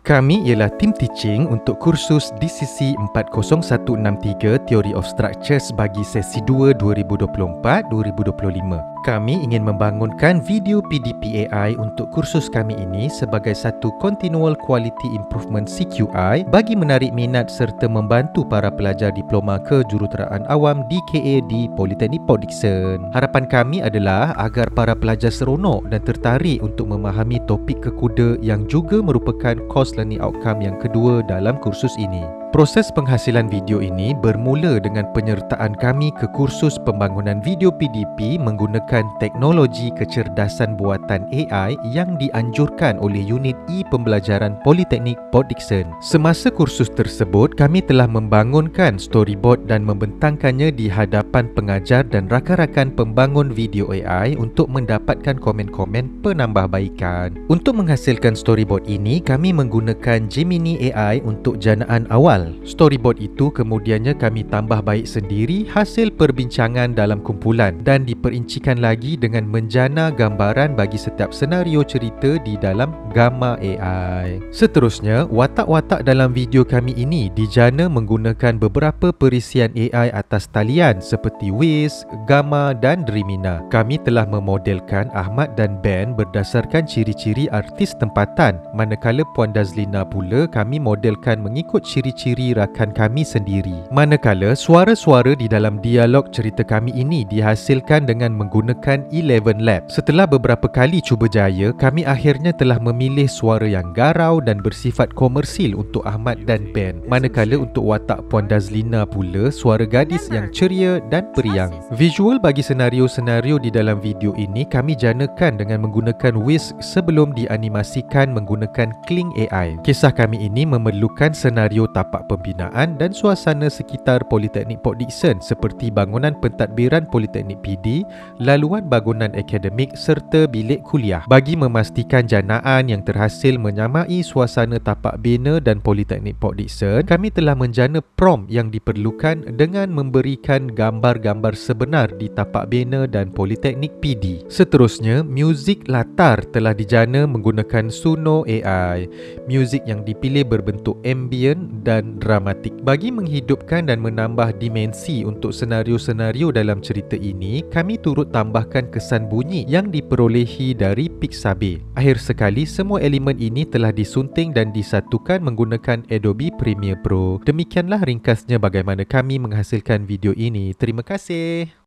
Kami ialah tim teaching untuk kursus DCC 40163 Theory of Structures bagi sesi 2 2024-2025. Kami ingin membangunkan video PDP AI untuk kursus kami ini sebagai satu Continual Quality Improvement CQI bagi menarik minat serta membantu para pelajar diploma kejuruteraan awam DKA di Politeknik Port Dickson. Harapan kami adalah agar para pelajar seronok dan tertarik untuk memahami topik kekuda yang juga merupakan course learning outcome yang kedua dalam kursus ini. Proses penghasilan video ini bermula dengan penyertaan kami ke kursus pembangunan video PDP menggunakan teknologi kecerdasan buatan AI yang dianjurkan oleh unit E-Pembelajaran Politeknik Port Dickson. Semasa kursus tersebut, kami telah membangunkan storyboard dan membentangkannya di hadapan pengajar dan rakan-rakan pembangun video AI untuk mendapatkan komen-komen penambahbaikan. Untuk menghasilkan storyboard ini, kami menggunakan Gemini AI untuk janaan awal. Storyboard itu kemudiannya kami tambah baik sendiri hasil perbincangan dalam kumpulan dan diperincikan lagi dengan menjana gambaran bagi setiap senario cerita di dalam Gamma AI. Seterusnya, watak-watak dalam video kami ini dijana menggunakan beberapa perisian AI atas talian seperti Wiz, Gamma dan Drimina. Kami telah memodelkan Ahmad dan Ben berdasarkan ciri-ciri artis tempatan, manakala Puan Dazlina pula kami modelkan mengikut ciri-ciri rakan kami sendiri. Manakala suara-suara di dalam dialog cerita kami ini dihasilkan dengan menggunakan 11 Lab. Setelah beberapa kali cuba jaya, kami akhirnya telah memilih suara yang garau dan bersifat komersil untuk Ahmad dan Ben. Manakala untuk watak Puan Dazlina pula, suara gadis yang ceria dan periang. Visual bagi senario-senario di dalam video ini kami janakan dengan menggunakan Wiz sebelum dianimasikan menggunakan Kling AI. Kisah kami ini memerlukan senario tapak pembinaan dan suasana sekitar Politeknik Port Dickson seperti bangunan pentadbiran Politeknik PD, laluan bangunan akademik serta bilik kuliah. Bagi memastikan janaan yang terhasil menyamai suasana tapak bina dan Politeknik Port Dickson, kami telah menjana prompt yang diperlukan dengan memberikan gambar-gambar sebenar di tapak bina dan Politeknik PD. Seterusnya, muzik latar telah dijana menggunakan Suno AI. Muzik yang dipilih berbentuk ambient dan dramatik. Bagi menghidupkan dan menambah dimensi untuk senario-senario dalam cerita ini, kami turut tambahkan kesan bunyi yang diperolehi dari Pixabay. Akhir sekali, semua elemen ini telah disunting dan disatukan menggunakan Adobe Premiere Pro. Demikianlah ringkasnya bagaimana kami menghasilkan video ini. Terima kasih.